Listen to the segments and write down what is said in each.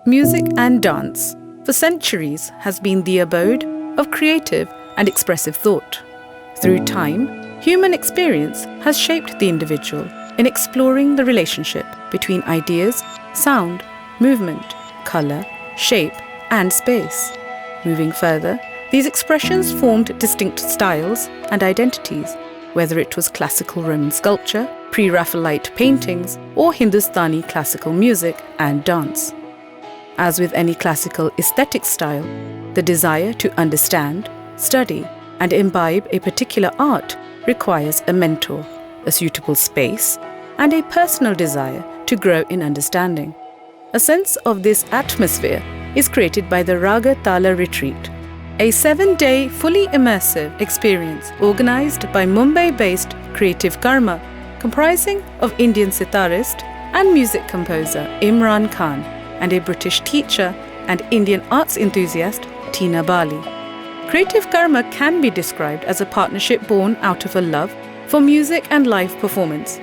Music and dance, for centuries, has been the abode of creative and expressive thought. Through time, human experience has shaped the individual in exploring the relationship between ideas, sound, movement, colour, shape, and space. Moving further, these expressions formed distinct styles and identities, whether it was classical Roman sculpture, pre-Raphaelite paintings, or Hindustani classical music and dance. As with any classical aesthetic style, the desire to understand, study, and imbibe a particular art requires a mentor, a suitable space, and a personal desire to grow in understanding. A sense of this atmosphere is created by the Raaga Taala Retreat, a 7-day fully immersive experience organized by Mumbai-based Creative Karma, comprising of Indian sitarist and music composer Imran and a British teacher and Indian arts enthusiast Tina Bali. Creative Karma can be described as a partnership born out of a love for music and live performance,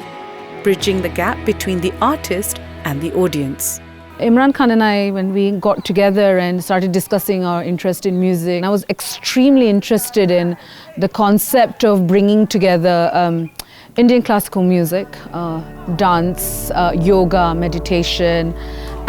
bridging the gap between the artist and the audience. Imran Khan and I, when we got together and started discussing our interest in music, I was extremely interested in the concept of bringing together Indian classical music, dance, yoga, meditation,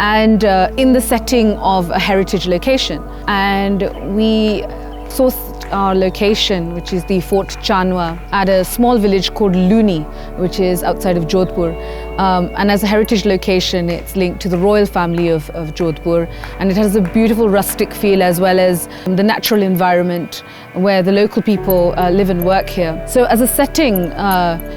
and in the setting of a heritage location. And we sourced our location, which is the Fort Chanwa, at a small village called Luni, which is outside of Jodhpur. And as a heritage location, it's linked to the royal family of Jodhpur, and it has a beautiful rustic feel as well as the natural environment where the local people live and work here. So as a setting,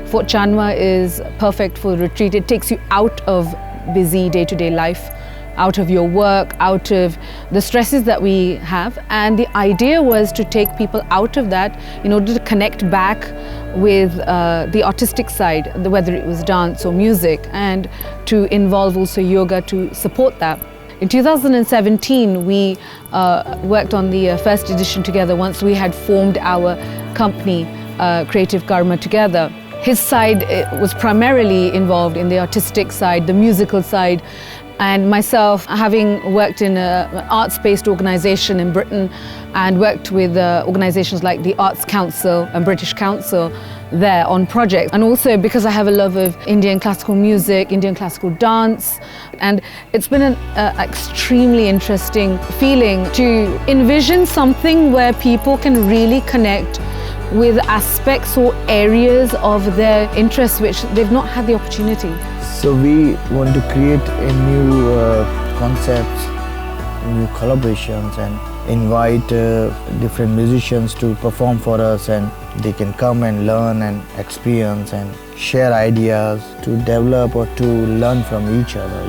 Fort Chanwa is perfect for the retreat. It takes you out of busy day-to-day life, out of your work, out of the stresses that we have. And the idea was to take people out of that in order to connect back with the artistic side, whether it was dance or music, and to involve also yoga to support that. In 2017, we worked on the first edition together once we had formed our company, Creative Karma, together. His side was primarily involved in the artistic side, the musical side, and myself, having worked in an arts-based organisation in Britain and worked with organisations like the Arts Council and British Council there on projects, and also because I have a love of Indian classical music, Indian classical dance, and it's been an extremely interesting feeling to envision something where people can really connect with aspects or areas of their interests which they've not had the opportunity. So we want to create a new concepts, new collaborations, and invite different musicians to perform for us, and they can come and learn and experience and share ideas to develop or to learn from each other,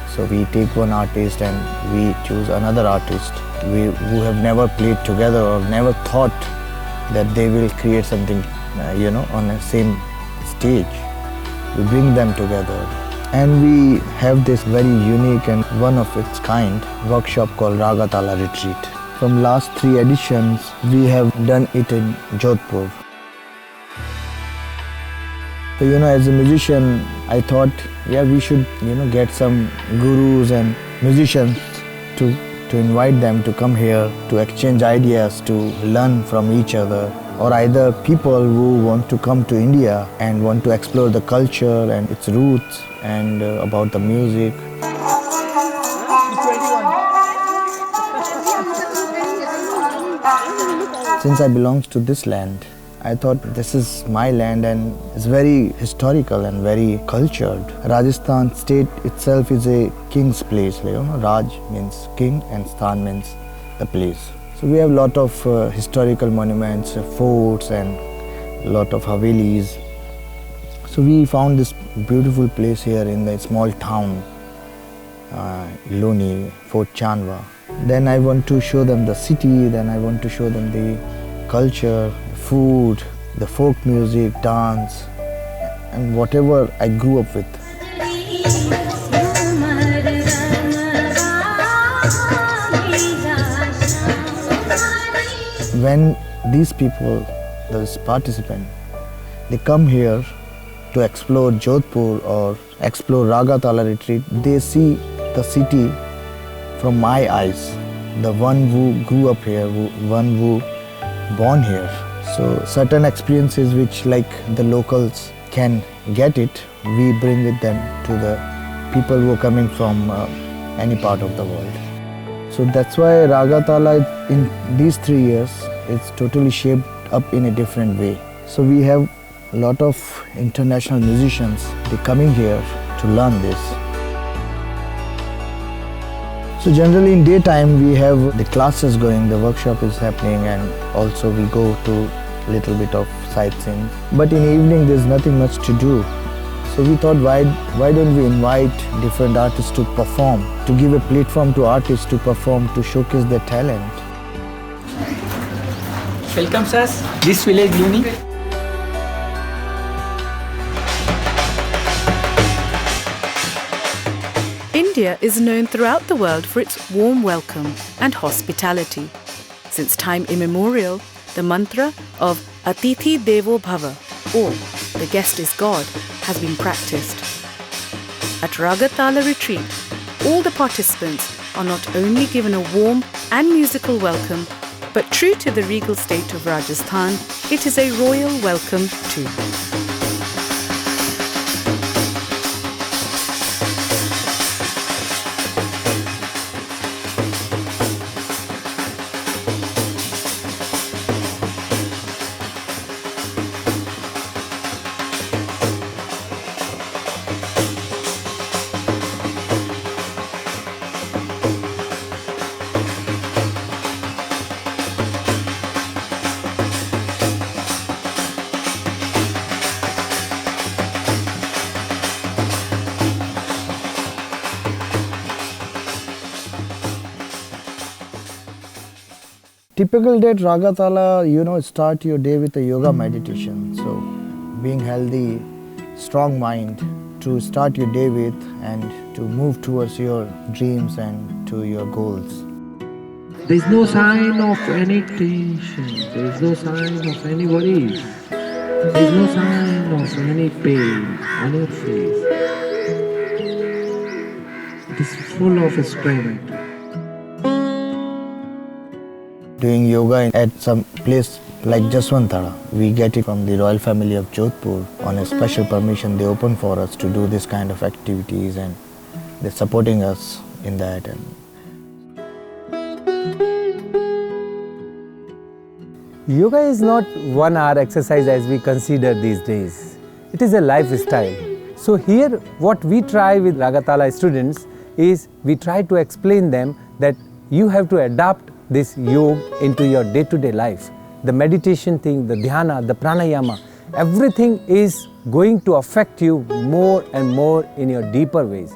So we take one artist and we choose another artist who have never played together or never thought that they will create something, on the same stage. We bring them together. And we have this very unique and one of its kind workshop called Raaga Taala Retreat. From last 3 editions, we have done it in Jodhpur. So, as a musician, I thought, we should, get some gurus and musicians to invite them to come here, to exchange ideas, to learn from each other, or either people who want to come to India and want to explore the culture and its roots and about the music. Since I belong to this land, I thought this is my land and it's very historical and very cultured. Rajasthan state itself is a king's place. Raj means king and Sthan means the place. So we have a lot of historical monuments, forts and a lot of havelis. So we found this beautiful place here in the small town, Luni, Fort Chanwa. Then I want to show them the city, then I want to show them the culture, food, the folk music, dance, and whatever I grew up with. When these people, those participants, they come here to explore Jodhpur or explore Raaga Taala Retreat, they see the city from my eyes, the one who grew up here, one who born here. So certain experiences which like the locals can get it, we bring with them to the people who are coming from any part of the world. So that's why Raaga Taala in these 3 years, it's totally shaped up in a different way. So we have a lot of international musicians, they're coming here to learn this. So generally in daytime we have the classes going, the workshop is happening, and also we go to little bit of sightseeing. But in evening there's nothing much to do. So we thought why don't we invite different artists to perform, to give a platform to artists to perform, to showcase their talent. Welcomes us, this village Luni. India is known throughout the world for its warm welcome and hospitality. Since time immemorial, the mantra of Atithi Devo Bhava, or the guest is God, has been practiced. At Raaga Taala Retreat, all the participants are not only given a warm and musical welcome, but true to the regal state of Rajasthan, it is a royal welcome too. Typical day at Raaga Taala, start your day with a yoga meditation. So being healthy, strong mind to start your day with and to move towards your dreams and to your goals. There is no sign of any tension, there is no sign of any worries, there is no sign of any pain on your face. It is full of strength. Doing yoga at some place like Sunanda, we get it from the royal family of Jodhpur. On a special permission, they open for us to do this kind of activities, and they're supporting us in that. Yoga is not 1 hour exercise as we consider these days. It is a lifestyle. So here what we try with Raaga Taala students is we try to explain them that you have to adapt this yoga into your day-to-day life. The meditation thing, the dhyana, the pranayama, everything is going to affect you more and more in your deeper ways.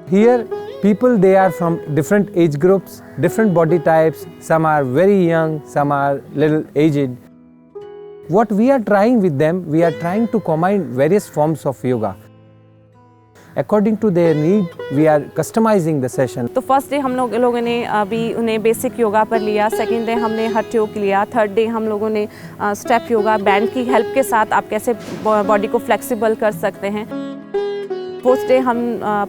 Here people, they are from different age groups, different body types, some are very young, some are little aged. What we are trying with them, we are trying to combine various forms of yoga. According to their need, we are customizing the session. तो first day हम लोगों ने अभी उन्हें basic yoga पर लिया, second day हमने हठ योग लिया, थर्ड डे हम लोगों ने स्टेप योगा बैंड की हेल्प के साथ आप कैसे बॉडी को फ्लेक्सिबल कर सकते हैं। फोर्थ डे हम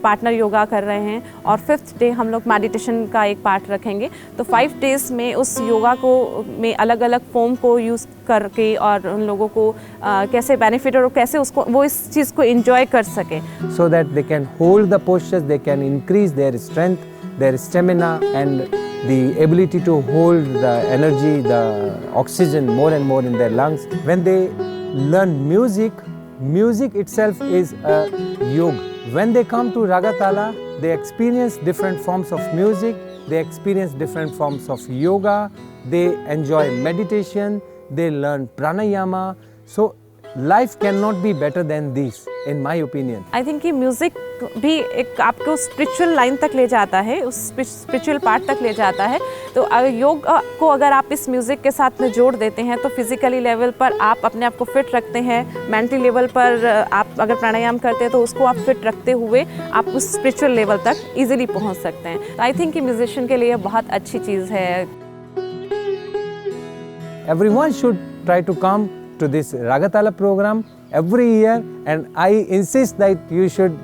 पार्टनर योगा कर रहे हैं और फिफ्थ डे हम लोग मेडिटेशन का एक पार्ट रखेंगे। तो 5 डेज़ में उस योगा को में अलग अलग फॉर्म को यूज़ करके और उन लोगों को कैसे बेनिफिट और कैसे उसको वो इस चीज़ को एंजॉय कर सके। So that they can hold the postures, they can increase their strength, their stamina and the ability to hold the energy, the oxygen more and more in their lungs. When they learn music, music itself is a yoga. When they come to Raaga Taala, they experience different forms of music, they experience different forms of yoga, they enjoy meditation, they learn pranayama. So life cannot be better than this, in my opinion. I think कि music भी एक आपको spiritual line तक ले जाता है, उस spiritual part तक ले जाता है। तो योग को अगर आप इस म्यूज़िक के साथ में जोड़ देते हैं तो फिज़िकली लेवल पर आप अपने आप को फिट रखते हैं, मेंटली लेवल पर आप अगर प्राणायाम करते हैं तो उसको आप फिट रखते हुए आप उस स्पिरिचुअल लेवल तक ईजिली पहुंच सकते हैं। आई थिंक कि म्यूजिशियन के लिए बहुत अच्छी चीज़ है। Everyone should try to come to this Raaga Taala program every year, and I insist that you should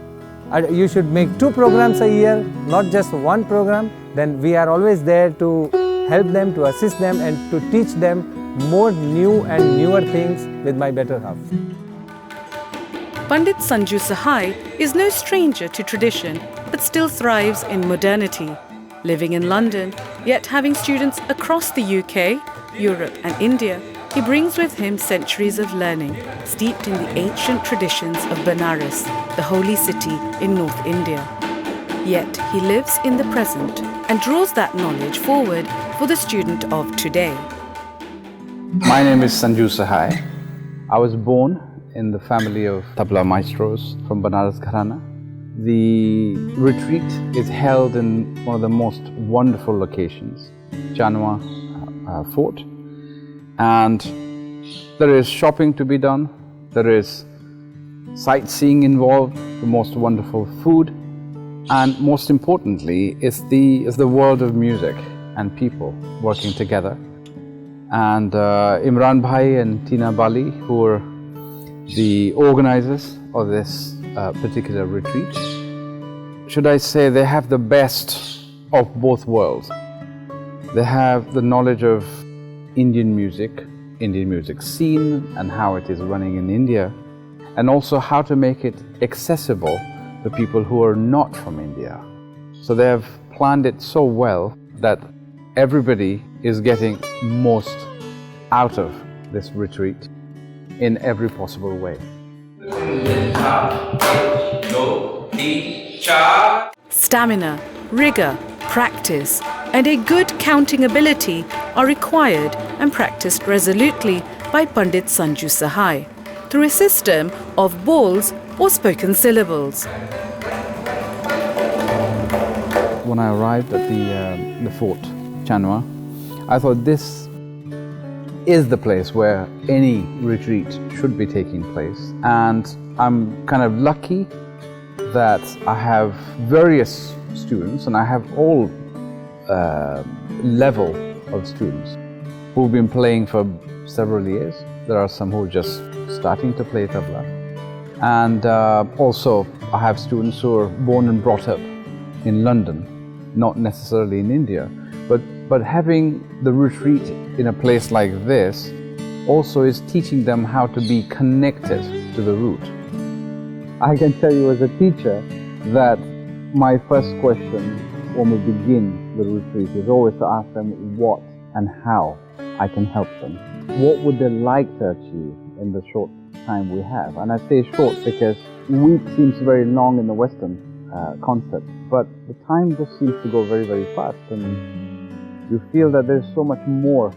you should make 2 programs a year, not just 1 program. Then we are always there to help them, to assist them and to teach them more new and newer things with my better half. Pandit Sanju Sahai is no stranger to tradition, but still thrives in modernity. Living in London, yet having students across the UK, Europe and India, he brings with him centuries of learning, steeped in the ancient traditions of Benares, the holy city in North India. Yet he lives in the present and draws that knowledge forward for the student of today. My name is Sanju Sahai. I was born in the family of Tabla maestros from Banaras Gharana. The retreat is held in one of the most wonderful locations, Chanwa Fort. And there is shopping to be done, there is sightseeing involved, the most wonderful food, and most importantly, it's the world of music and people working together. And Imran Bhai and Tina Bali, who are the organizers of this particular retreat, should I say, they have the best of both worlds. They have the knowledge of Indian music scene and how it is running in India, and also how to make it accessible to people who are not from India. So they have planned it so well that everybody is getting most out of this retreat in every possible way. Stamina, rigor, practice, and a good counting ability are required and practiced resolutely by Pandit Sanju Sahai through a system of balls or spoken syllables. When I arrived at the fort, Chanwa, I thought this is the place where any retreat should be taking place. And I'm kind of lucky that I have various students, and I have all level of students who've been playing for several years. There are some who are just starting to play tabla. And also I have students who are born and brought up in London, not necessarily in India. But having the retreat in a place like this also is teaching them how to be connected to the root. I can tell you as a teacher that my first question when we begin the retreat is always to ask them what and how I can help them. What would they like to achieve in the short time we have? And I say short because week seems very long in the Western concept, but the time just seems to go very, very fast, and you feel that there's so much more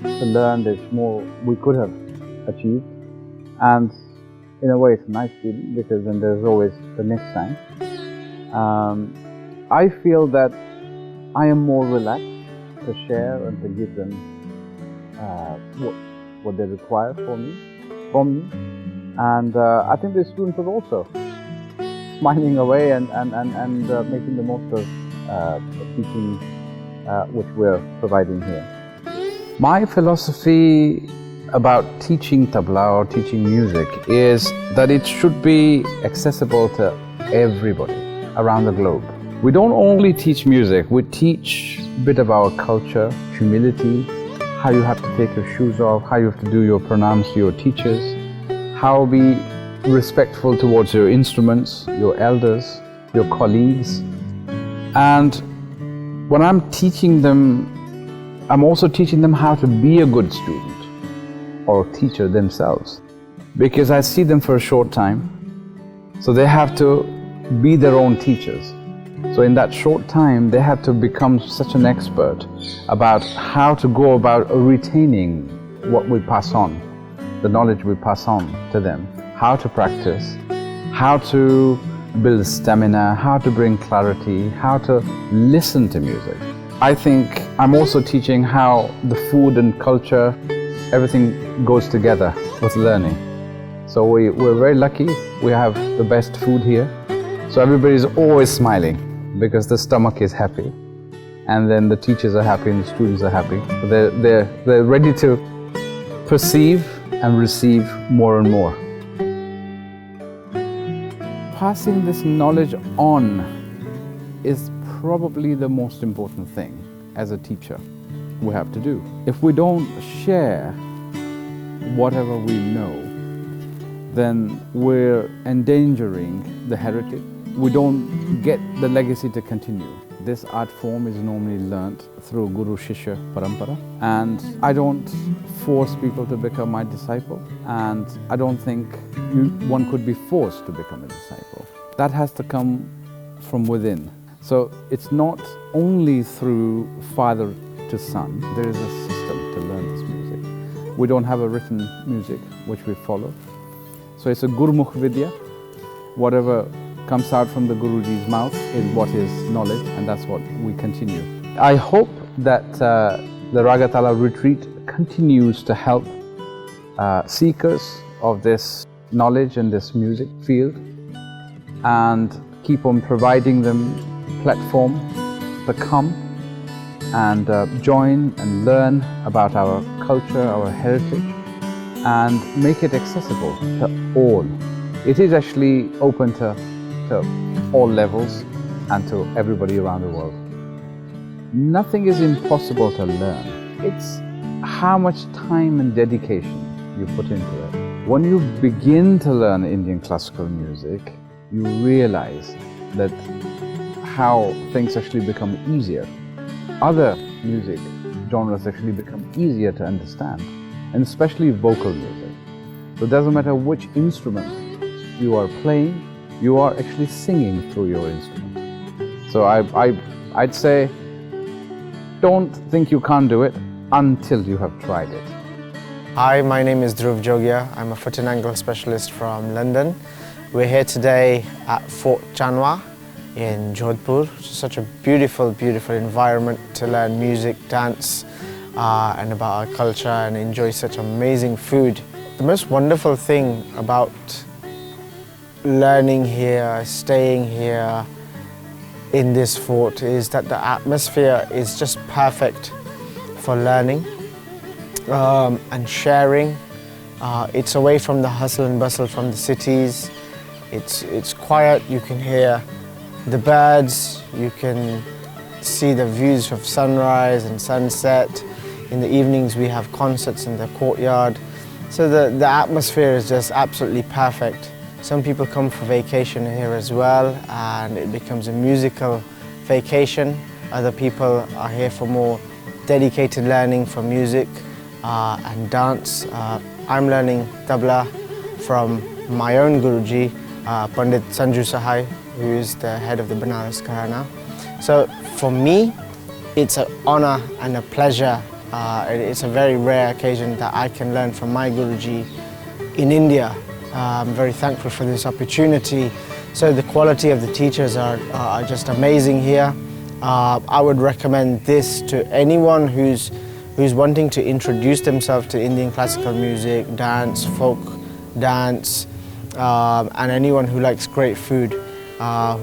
to learn, there's more we could have achieved. And in a way it's a nice feeling because then there's always the next time. I feel that I am more relaxed to share and to give them what they require from me. And I think the students are also smiling away and making the most of the teaching which we're providing here. My philosophy about teaching tabla or teaching music is that it should be accessible to everybody around the globe. We don't only teach music, we teach a bit of our culture, humility, how you have to take your shoes off, how you have to do your pranams to your teachers, how be respectful towards your instruments, your elders, your colleagues. And when I'm teaching them, I'm also teaching them how to be a good student or teacher themselves, because I see them for a short time, so they have to be their own teachers. So in that short time, they have to become such an expert about how to go about retaining what we pass on, the knowledge we pass on to them, how to practice, how to build stamina, how to bring clarity, how to listen to music. I think I'm also teaching how the food and culture, everything goes together with learning. So we're very lucky, we have the best food here. So everybody's always smiling because the stomach is happy, and then the teachers are happy and the students are happy. They're ready to perceive and receive more and more. passing this knowledge on is probably the most important thing as a teacher we have to do. If we don't share whatever we know, then we're endangering the heritage. We don't get the legacy to continue. This art form is normally learnt through Guru Shishya Parampara, and I don't force people to become my disciple, and I don't think one could be forced to become a disciple. That has to come from within. So it's not only through father to son. There is a system to learn this music. We don't have a written music which we follow. So it's a Gurmukh Vidya. Whatever comes out from the Guruji's mouth is what is knowledge, and that's what we continue. I hope that the Raaga Taala Retreat continues to help seekers of this knowledge and this music field, and keep on providing them platform to come and join and learn about our culture, our heritage, and make it accessible to all. It is actually open to all levels and to everybody around the world. Nothing is impossible to learn. It's how much time and dedication you put into it. When you begin to learn Indian classical music, you realize that how things actually become easier. Other music genres actually become easier to understand, and especially vocal music. So it doesn't matter which instrument you are playing, you are actually singing through your instrument. So I'd say, don't think you can't do it until you have tried it. Hi, my name is Dhruv Jogia. I'm a foot and ankle specialist from London. We're here today at Fort Chanwa in Jodhpur. It's such a beautiful, beautiful environment to learn music, dance, and about our culture, and enjoy such amazing food. The most wonderful thing about learning here, staying here in this fort is that the atmosphere is just perfect for learning and sharing. It's away from the hustle and bustle from the cities. It's quiet. You can hear the birds, you can see the views of sunrise and sunset. In the evenings we have concerts in the courtyard. So the atmosphere is just absolutely perfect. Some people come for vacation here as well, and it becomes a musical vacation. Other people are here for more dedicated learning for music and dance. I'm learning Tabla from my own Guruji, Pandit Sanju Sahai, who is the head of the Banaras Gharana. So for me, it's an honor and a pleasure. It's a very rare occasion that I can learn from my Guruji in India. I'm very thankful for this opportunity. So the quality of the teachers are just amazing here. I would recommend this to anyone who's wanting to introduce themselves to Indian classical music, dance, folk dance, and anyone who likes great food.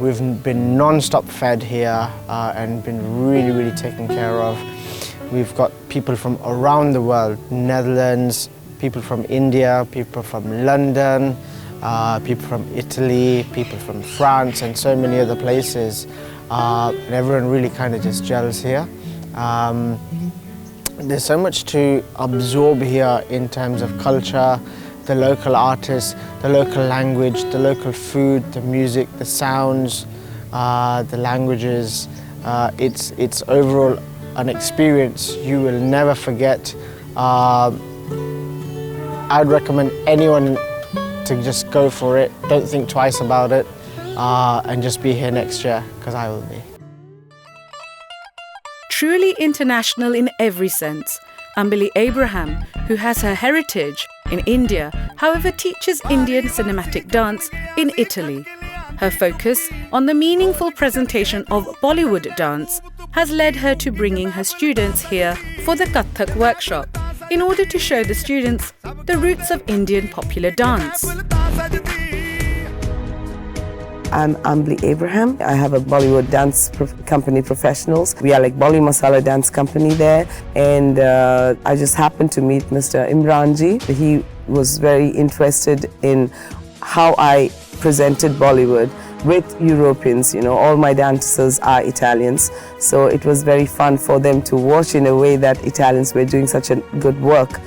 We've been non-stop fed here and been really, really taken care of. We've got people from around the world, Netherlands, people from India, people from London, people from Italy, people from France, and so many other places. And everyone really kind of just gels here. There's so much to absorb here in terms of culture, the local artists, the local language, the local food, the music, the sounds, the languages. It's overall an experience you will never forget. I'd recommend anyone to just go for it. Don't think twice about it, and just be here next year, because I will be. Truly international in every sense, Ambili Abraham, who has her heritage in India, however teaches Indian cinematic dance in Italy. Her focus on the meaningful presentation of Bollywood dance has led her to bringing her students here for the Kathak workshop in order to show the students the roots of Indian popular dance. I'm Ambili Abraham. I have a Bollywood dance company, Professionals. We are like Bollywood Masala dance company there, and I just happened to meet Mr. Imran ji. He was very interested in how I presented Bollywood with Europeans. You know, all my dancers are Italians, so it was very fun for them to watch in a way that Italians were doing such a good work.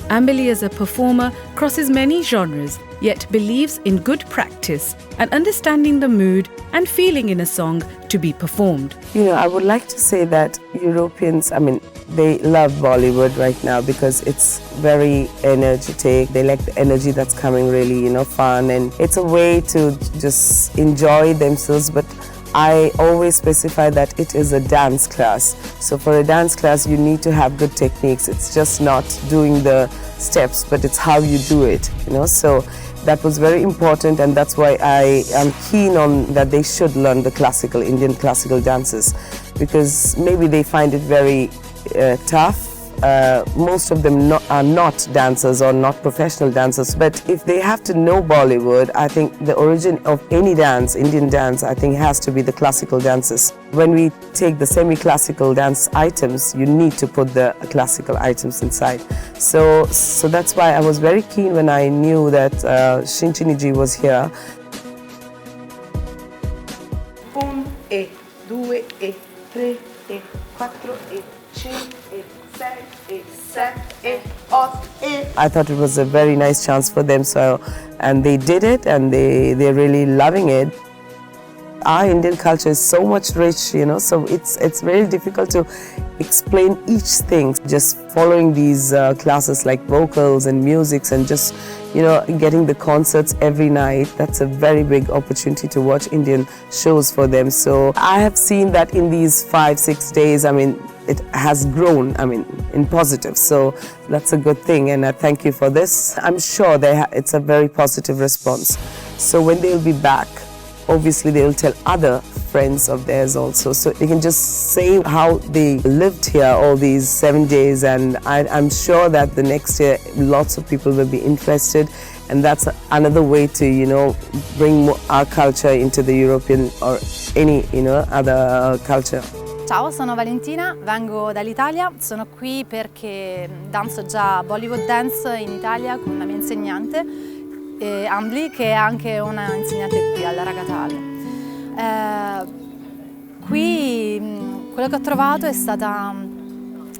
Ambili as a performer crosses many genres, yet believes in good practice and understanding the mood and feeling in a song to be performed. You know, I would like to say that Europeans, I mean, they love Bollywood right now because it's very energetic. They like the energy that's coming, really, you know, fun, and it's a way to just enjoy themselves. But I always specify that it is a dance class. So for a dance class, you need to have good techniques. It's just not doing the steps, but it's how you do it, you know. So that was very important, and that's why I am keen on that they should learn the classical, Indian classical dances, because maybe they find it very tough. Most of them are not dancers or not professional dancers, but if they have to know Bollywood, I think the origin of any dance, Indian dance, I think has to be the classical dances. When we take the semi-classical dance items, you need to put the classical items inside. So that's why I was very keen when I knew that Shinchini ji was here. 1 e 2 e 3 e 4 e 5 e 6 e 7 e 8 e. I thought it was a very nice chance for them, and they did it, and they're really loving it. Our Indian culture is so much rich, you know, so it's very difficult to explain each thing. Just following these classes like vocals and musics and just, you know, getting the concerts every night, that's a very big opportunity to watch Indian shows for them. So I have seen that in these 5-6 days, I mean, it has grown, I mean, in positive. So that's a good thing, and I thank you for this. I'm sure it's a very positive response. So when they'll be back, obviously they will tell other friends of theirs also. So they can just say how they lived here all these 7 days, and I'm sure that the next year lots of people will be interested, and that's another way to, you know, bring our culture into the European or any, you know, other culture. Ciao, sono Valentina, vengo dall'Italia, sono qui perché danzo già Bollywood Dance in Italia con una mia insegnante, Ambili, che è anche una insegnante qui alla Raaga Taala. Qui quello che ho trovato è stata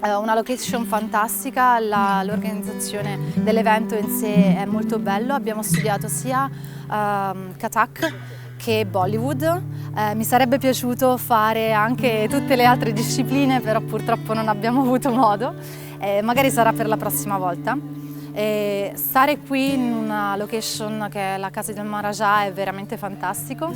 una location fantastica, l'organizzazione dell'evento in sé è molto bello, abbiamo studiato sia Kathak che Bollywood. Mi sarebbe piaciuto fare anche tutte le altre discipline, però purtroppo non abbiamo avuto modo, magari sarà per la prossima volta. Stare qui in una location che è la casa del Maharaja è veramente fantastico,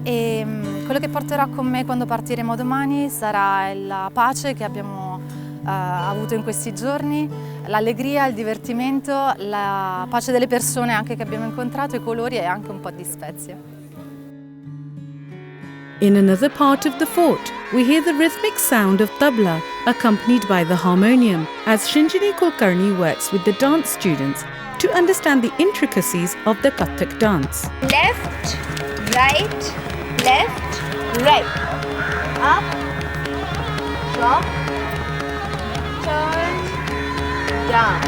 e quello che porterò con me quando partiremo domani sarà la pace che abbiamo avuto in questi giorni, l'allegria, il divertimento, la pace delle persone anche che abbiamo incontrato, i colori e anche un po' di spezie. In another part of the fort, we hear the rhythmic sound of tabla, accompanied by the harmonium, as Shinchini Kulkarni works with the dance students to understand the intricacies of the Kathak dance. Left, right, up, drop, turn, down.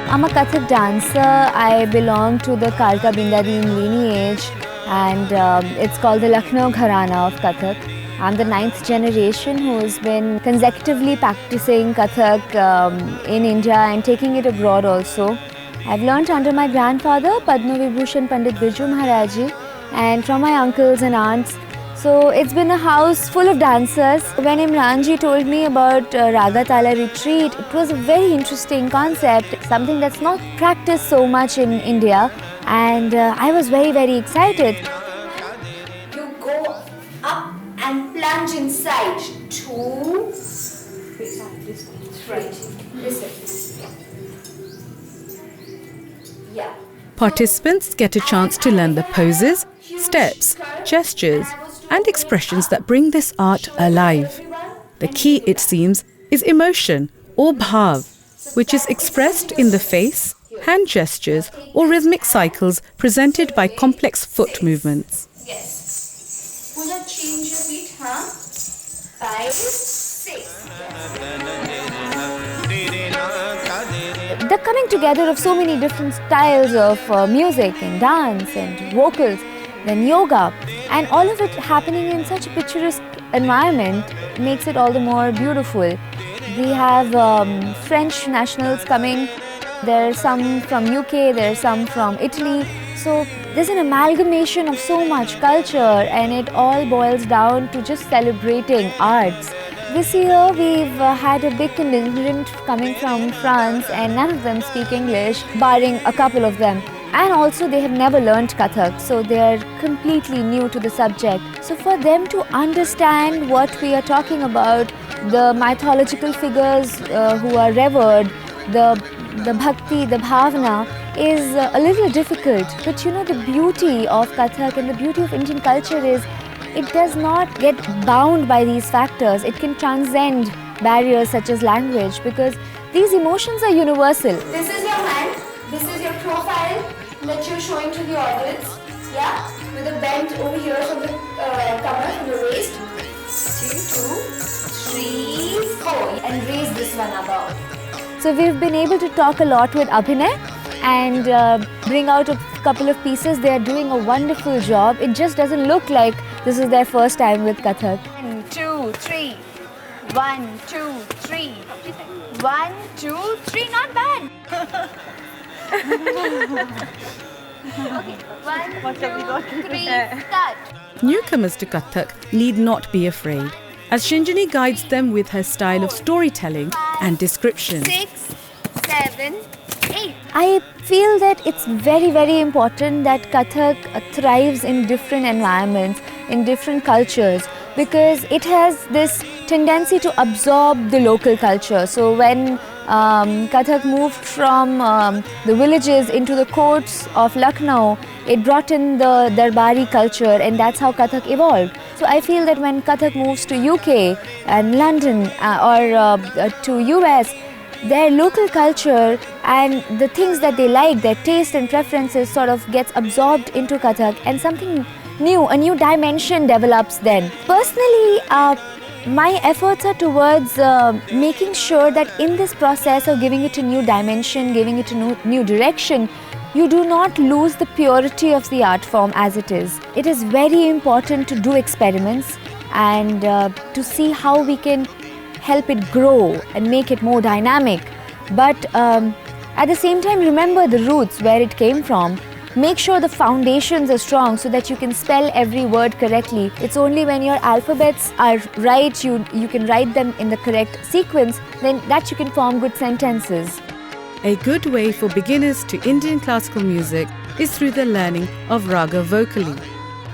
I'm a Kathak dancer. I belong to the Kalka Bindadeen lineage, and it's called the Lucknow Gharana of Kathak. I'm the 9th generation who has been consecutively practicing Kathak in India and taking it abroad also. I've learnt under my grandfather, Padma Vibhushan Pandit Birju Maharaji, and from my uncles and aunts. So it's been a house full of dancers. When Imran ji told me about Raaga Taala Retreat, it was a very interesting concept, something that's not practiced so much in India, and I was very, very excited. You go up and plunge inside. 2, 3. Listen. Yeah. Participants get a chance to learn the poses, steps, gestures, and expressions that bring this art alive. The key, it seems, is emotion or bhav, which is expressed in the face, hand gestures, or rhythmic cycles presented by complex foot movements. Yes. Will you change your feet, huh? 5, 6. The coming together of so many different styles of music and dance and vocals, then yoga, and all of it happening in such a picturesque environment makes it all the more beautiful. We have French nationals coming, there are some from UK, there are some from Italy. So there's an amalgamation of so much culture, and it all boils down to just celebrating arts. This year we've had a big contingent coming from France, and none of them speak English, barring a couple of them. And also they have never learnt Kathak, so they are completely new to the subject. So for them to understand what we are talking about, the mythological figures who are revered, the bhakti, the bhavana, is a little difficult. But you know, the beauty of Kathak and the beauty of Indian culture is it does not get bound by these factors. It can transcend barriers such as language, because these emotions are universal. This is your hand, this is your profile that you're showing to the audience. Yeah? With a bend over here from the cover, from the waist. 2, 3, 4. And raise this one above. So we've been able to talk a lot with Abhinay and bring out a couple of pieces. They are doing a wonderful job. It just doesn't look like this is their first time with Kathak. 1, 2, 3. 1, 2, 3. 1, 2, 3. Not bad. Okay. 1, 2, 3. Start. Newcomers to Kathak need not be afraid, as Shinjini guides them with her style of storytelling and description. 6, 7, 8. I feel that it's very, very important that Kathak thrives in different environments, in different cultures, because it has this tendency to absorb the local culture. So when Kathak moved from the villages into the courts of Lucknow, it brought in the Darbari culture, and that's how Kathak evolved. So I feel that when Kathak moves to UK and London or to US, their local culture and the things that they like, their taste and preferences sort of gets absorbed into Kathak, and something new, a new dimension develops then. Personally, my efforts are towards making sure that in this process of giving it a new dimension, giving it a new direction, you do not lose the purity of the art form as it is. It is very important to do experiments and to see how we can help it grow and make it more dynamic. But at the same time, remember the roots, where it came from. Make sure the foundations are strong so that you can spell every word correctly. It's only when your alphabets are right, you can write them in the correct sequence, then that you can form good sentences. A good way for beginners to Indian classical music is through the learning of raga vocally.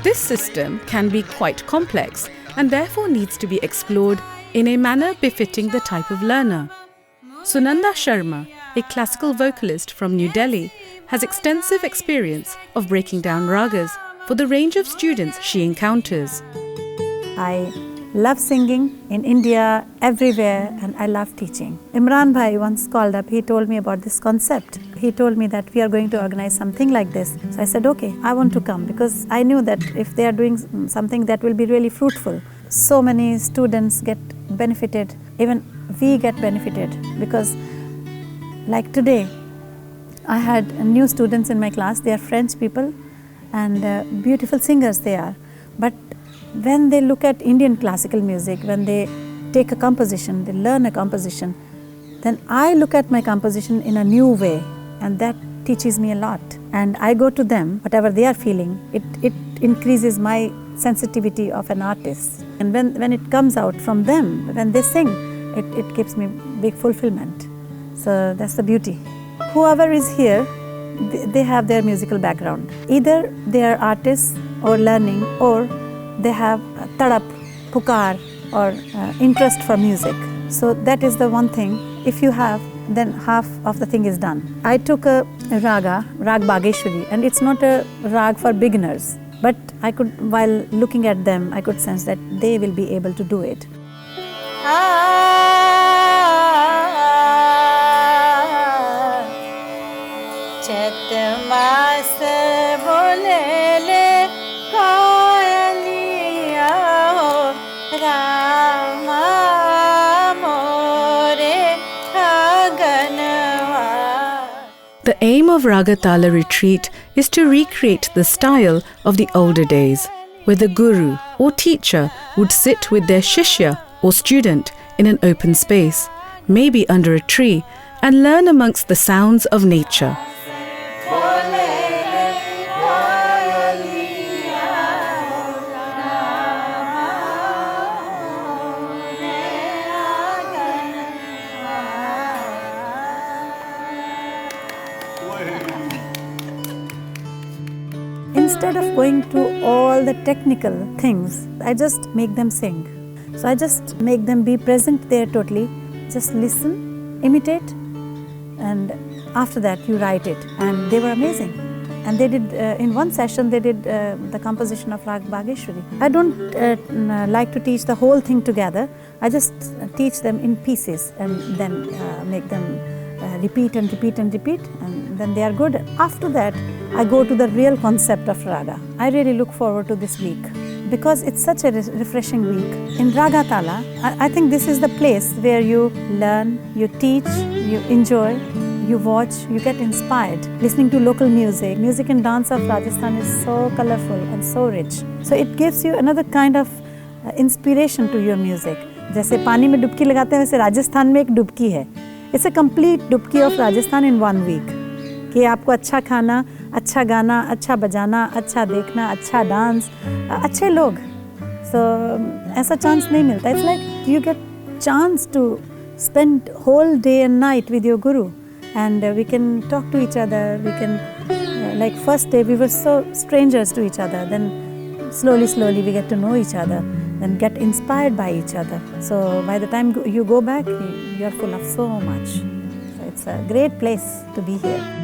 This system can be quite complex and therefore needs to be explored in a manner befitting the type of learner. Sunanda Sharma, a classical vocalist from New Delhi, has extensive experience of breaking down ragas for the range of students she encounters. I love singing in India, everywhere, and I love teaching. Imran bhai once called up, he told me about this concept. He told me that we are going to organize something like this. So I said, okay, I want to come, because I knew that if they are doing something that will be really fruitful, so many students get benefited, even we get benefited, because like today, I had new students in my class. They are French people and beautiful singers they are. But when they look at Indian classical music, when they take a composition, they learn a composition, then I look at my composition in a new way, and that teaches me a lot. And I go to them, whatever they are feeling, it increases my sensitivity of an artist. And when it comes out from them, when they sing, it gives me big fulfillment. So that's the beauty. Whoever is here, they have their musical background. Either they are artists or learning, or they have tadap, pukar, or interest for music. So that is the one thing. If you have, then half of the thing is done. I took a raga, Rag Bageshwari, and it's not a rag for beginners. But I could, while looking at them, I could sense that they will be able to do it. Chatmas bolele koyaliya Rama The aim of Raaga Taala Retreat is to recreate the style of the older days, where the guru or teacher would sit with their shishya or student in an open space, maybe under a tree, and learn amongst the sounds of nature. Instead of going to all the technical things, I just make them sing. So I just make them be present there totally, just listen, imitate, and after that you write it. And they were amazing. And they did, in one session, they did the composition of Rag Bhageshwari. I don't like to teach the whole thing together. I just teach them in pieces and then make them repeat and repeat and repeat, and then they are good. After that, I go to the real concept of Raga. I really look forward to this week because it's such a refreshing week. In Raaga Taala, I think this is the place where you learn, you teach, you enjoy, you watch, you get inspired. Listening to local music. Music and dance of Rajasthan is so colorful and so rich. So it gives you another kind of inspiration to your music. जैसे पानी में डुबकी लगाते हैं वैसे राजस्थान में एक डुबकी है. It's a complete डुबकी of Rajasthan in 1 week. कि आपको अच्छा खाना, अच्छा गाना, अच्छा बजाना, अच्छा देखना, अच्छा डांस, अच्छे लोग. So ऐसा chance नहीं मिलता. It's like you get chance to spend whole day and night with your guru, and we can talk to each other. We can like first day we were so strangers to each other. Then slowly we get to know each other. Then get inspired by each other. So by the time you go back, you are full of so much. So it's a great place to be here.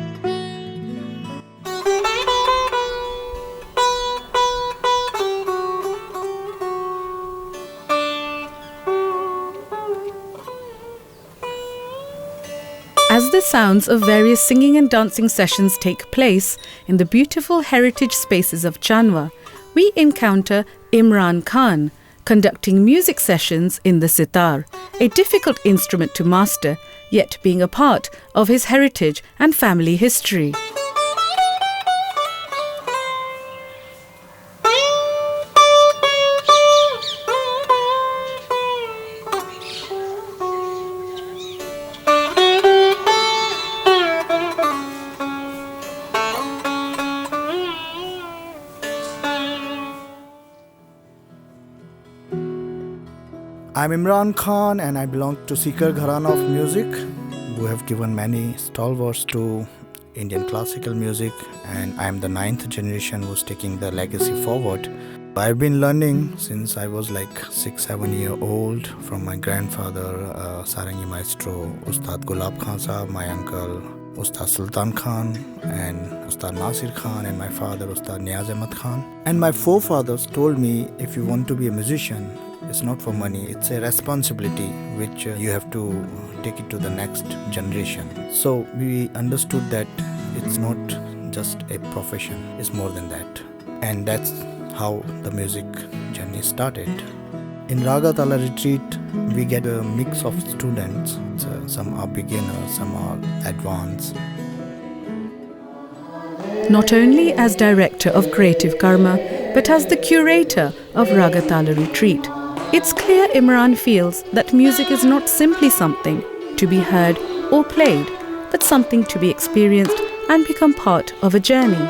As the sounds of various singing and dancing sessions take place in the beautiful heritage spaces of Chanwa, we encounter Imran Khan, conducting music sessions in the sitar, a difficult instrument to master, yet being a part of his heritage and family history. I'm Imran Khan and I belong to Sikar Gharana of music, who have given many stalwarts to Indian classical music, and I'm the 9th generation who's taking the legacy forward. I've been learning since I was like 6-7 years old from my grandfather, Sarangi maestro, Ustad Gulab Khan Sahab, my uncle, Ustad Sultan Khan, and Ustad Nasir Khan, and my father, Ustad Niaz Ahmad Khan. And my forefathers told me, if you want to be a musician, it's not for money, it's a responsibility which you have to take it to the next generation. So we understood that it's not just a profession, it's more than that. And that's how the music journey started. In Raaga Taala Retreat, we get a mix of students. Some are beginners, some are advanced. Not only as director of Creative Karma, but as the curator of Raaga Taala Retreat, it's clear Imran feels that music is not simply something to be heard or played, but something to be experienced and become part of a journey.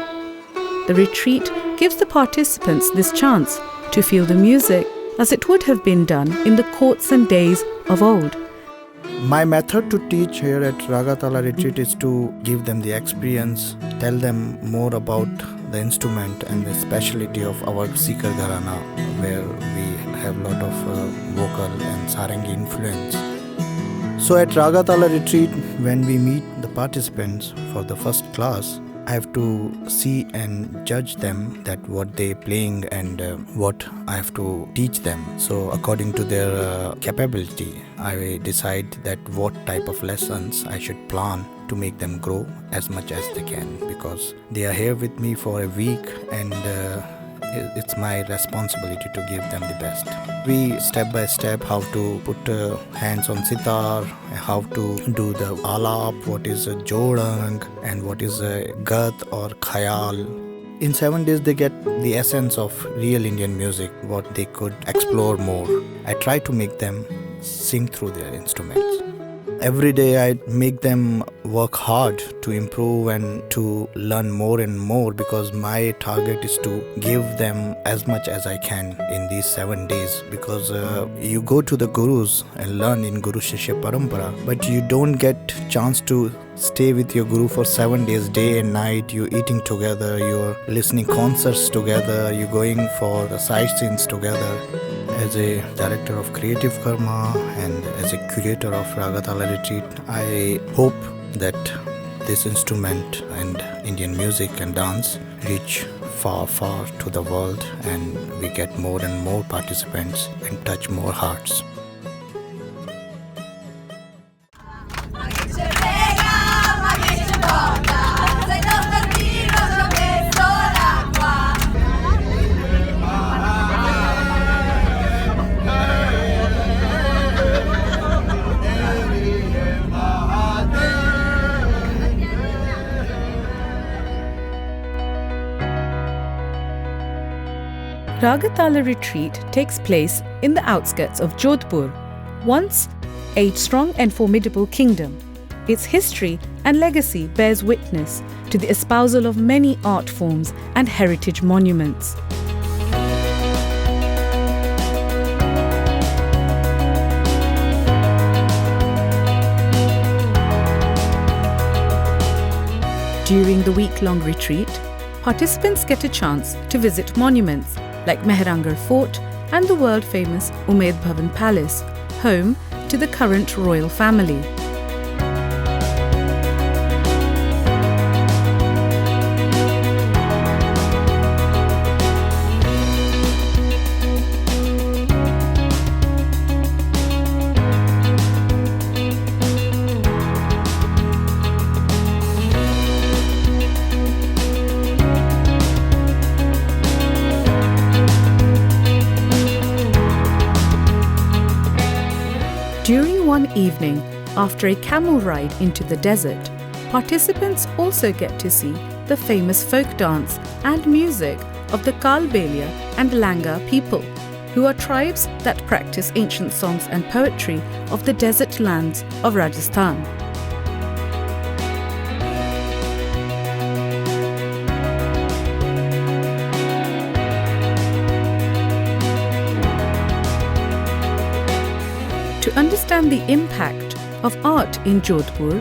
The retreat gives the participants this chance to feel the music as it would have been done in the courts and days of old. My method to teach here at Raaga Taala Retreat is to give them the experience, tell them more about the instrument and the speciality of our Sikar Gharana, where we have a lot of vocal and sarangi influence. So at Raaga Taala Retreat, when we meet the participants for the first class, I have to see and judge them that what they playing and what I have to teach them. So according to their capability, I decide that what type of lessons I should plan to make them grow as much as they can, because they are here with me for a week and it's my responsibility to give them the best. We step by step how to put hands on sitar, how to do the alap, what is a jodang and what is a gat or khayal. In 7 days they get the essence of real Indian music, what they could explore more. I try to make them sing through their instruments. Every day I make them work hard to improve and to learn more and more, because my target is to give them as much as I can in these 7 days, because you go to the gurus and learn in Guru Shishya Parampara, but you don't get chance to stay with your guru for 7 days, day and night. You're eating together, you're listening concerts together, you're going for the sightseeing together. As a director of Creative Karma and as a curator of Raaga Taala Retreat, I hope that this instrument and Indian music and dance reach far, far to the world, and we get more and more participants and touch more hearts. Raaga Taala Retreat takes place in the outskirts of Jodhpur, once a strong and formidable kingdom. Its history and legacy bears witness to the espousal of many art forms and heritage monuments. During the week-long retreat, participants get a chance to visit monuments like Mehrangarh Fort and the world-famous Umaid Bhavan Palace, home to the current royal family. During one evening, after a camel ride into the desert, participants also get to see the famous folk dance and music of the Kalbelia and Langa people, who are tribes that practice ancient songs and poetry of the desert lands of Rajasthan. To understand the impact of art in Jodhpur,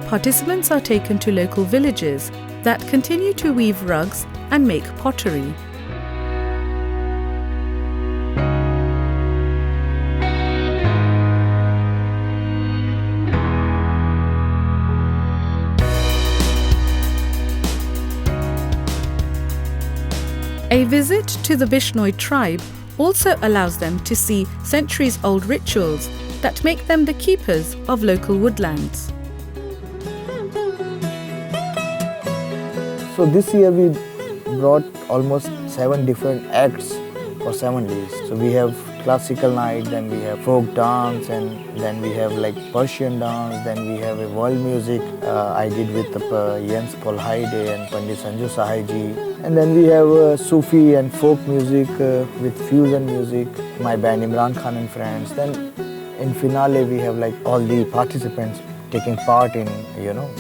participants are taken to local villages that continue to weave rugs and make pottery. A visit to the Bishnoi tribe also allows them to see centuries-old rituals that make them the keepers of local woodlands. So this year we brought almost 7 different acts for 7 days. So we have classical night, then we have folk dance, and then we have like Persian dance, then we have a world music I did with Jens Paul Haide and Pandit Sanju Sahai ji. And then we have Sufi and folk music with fusion music, my band Imran Khan and Friends. Then in finale we have like all the participants taking part in,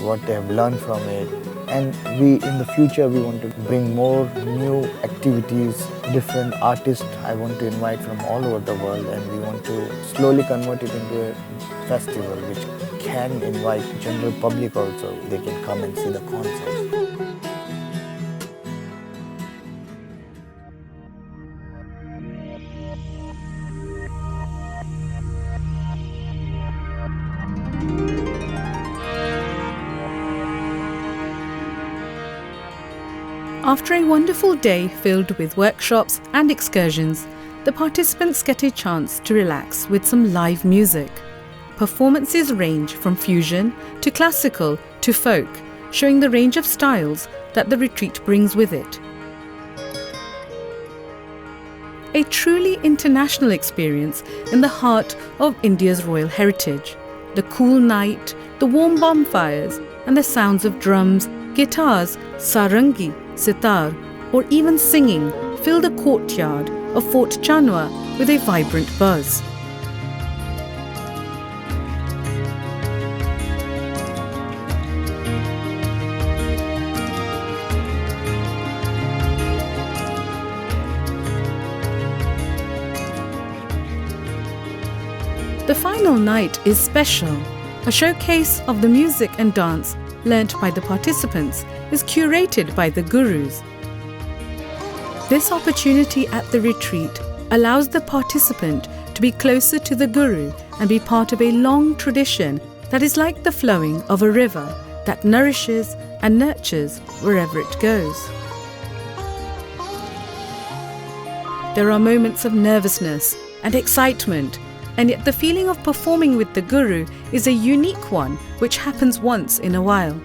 what they have learned from it. And in the future we want to bring more new activities, different artists I want to invite from all over the world, and we want to slowly convert it into a festival which can invite general public also. They can come and see the concerts. After a wonderful day filled with workshops and excursions, the participants get a chance to relax with some live music. Performances range from fusion to classical to folk, showing the range of styles that the retreat brings with it. a truly international experience in the heart of India's royal heritage. The cool night, the warm bonfires, and the sounds of drums, guitars, sarangi, sitar, or even singing fill the courtyard of Fort Chanwa with a vibrant buzz. The final night is special. A showcase of the music and dance learnt by the participants is curated by the gurus. This opportunity at the retreat allows the participant to be closer to the guru and be part of a long tradition that is like the flowing of a river that nourishes and nurtures wherever it goes. There are moments of nervousness and excitement, and yet the feeling of performing with the guru is a unique one which happens once in a while.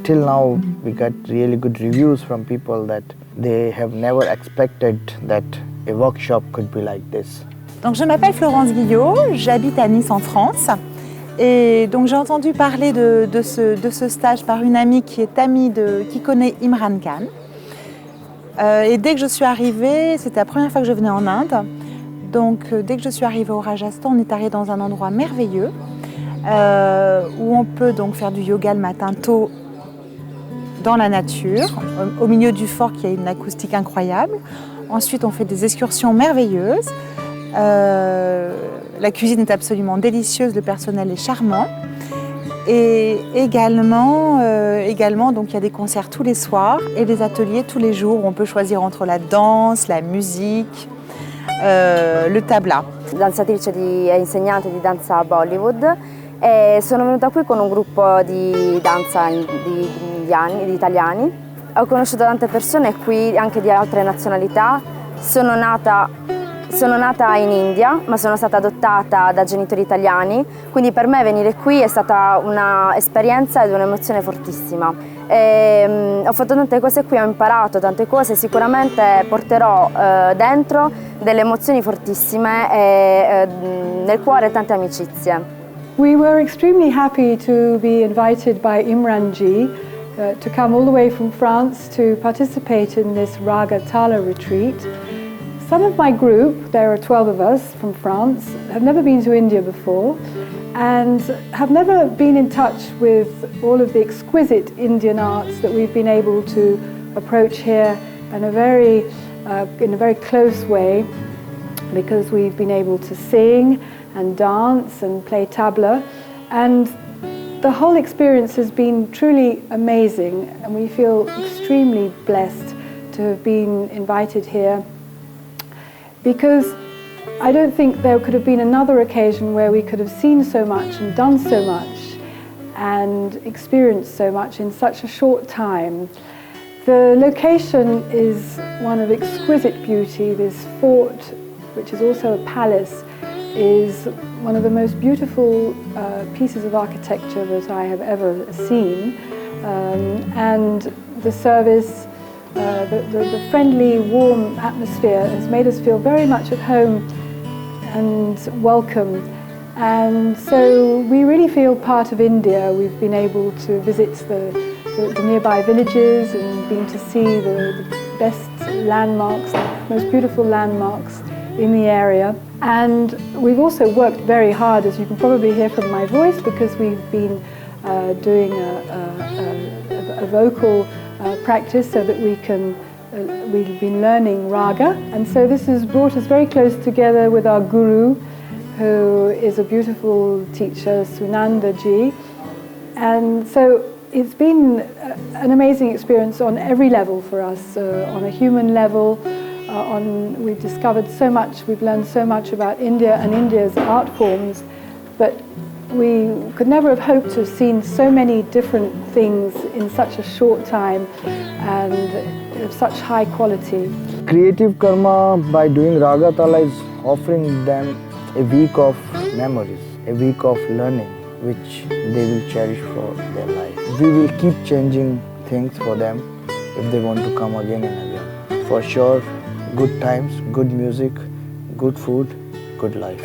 Till now, we got really good reviews from people that they have never expected that a workshop could be like this. Donc je m'appelle Florence Guillot, j'habite à Nice en France. Et donc j'ai entendu parler de ce stage par une amie qui est amie qui connaît Imran Khan. Et dès que je suis arrivée, c'était la première fois que je venais en Inde. Donc dès que je suis arrivée au Rajasthan, on est arrivé dans un endroit merveilleux où on peut donc faire du yoga le matin tôt dans la nature, au milieu du fort qui a une acoustique incroyable. Ensuite, on fait des excursions merveilleuses. La cuisine est absolument délicieuse, le personnel est charmant. Et également donc, il y a des concerts tous les soirs et des ateliers tous les jours où on peut choisir entre la danse, la musique, le tabla. Danzatrice e insegnante di danza Bollywood e sono venuta qui con un gruppo di danza di italiani. Ho conosciuto tante persone qui, anche di altre nazionalità. Sono nata in India, ma sono stata adottata da genitori italiani, quindi per me venire qui è stata un'esperienza ed un'emozione fortissima. Ho fatto tante cose qui, ho imparato tante cose, sicuramente porterò dentro delle emozioni fortissime e nel cuore tante amicizie. We were extremely happy to be invited by Imran ji to come all the way from France to participate in this Raaga Taala Retreat. Some of my group, there are 12 of us from France, have never been to India before and have never been in touch with all of the exquisite Indian arts that we've been able to approach here in a very close way, because we've been able to sing and dance and play tabla, and the whole experience has been truly amazing, and we feel extremely blessed to have been invited here, because I don't think there could have been another occasion where we could have seen so much and done so much and experienced so much in such a short time. The location is one of exquisite beauty. This fort, which is also a palace, is one of the most beautiful pieces of architecture that I have ever seen. And the service, the friendly, warm atmosphere has made us feel very much at home and welcome. And so we really feel part of India. We've been able to visit the nearby villages and been to see the best landmarks, the most beautiful landmarks in the area. And we've also worked very hard, as you can probably hear from my voice, because we've been doing a vocal practice so that we can we've been learning Raaga, and so this has brought us very close together with our guru, who is a beautiful teacher, Sunanda ji. And so it's been an amazing experience on every level for us, on a human level. We've discovered so much, we've learned so much about India and India's art forms, but we could never have hoped to have seen so many different things in such a short time and of such high quality. Creative Karma, by doing Raaga Taala, is offering them a week of memories, a week of learning, which they will cherish for their life. We will keep changing things for them if they want to come again and again. For sure, good times, good music, good food, good life.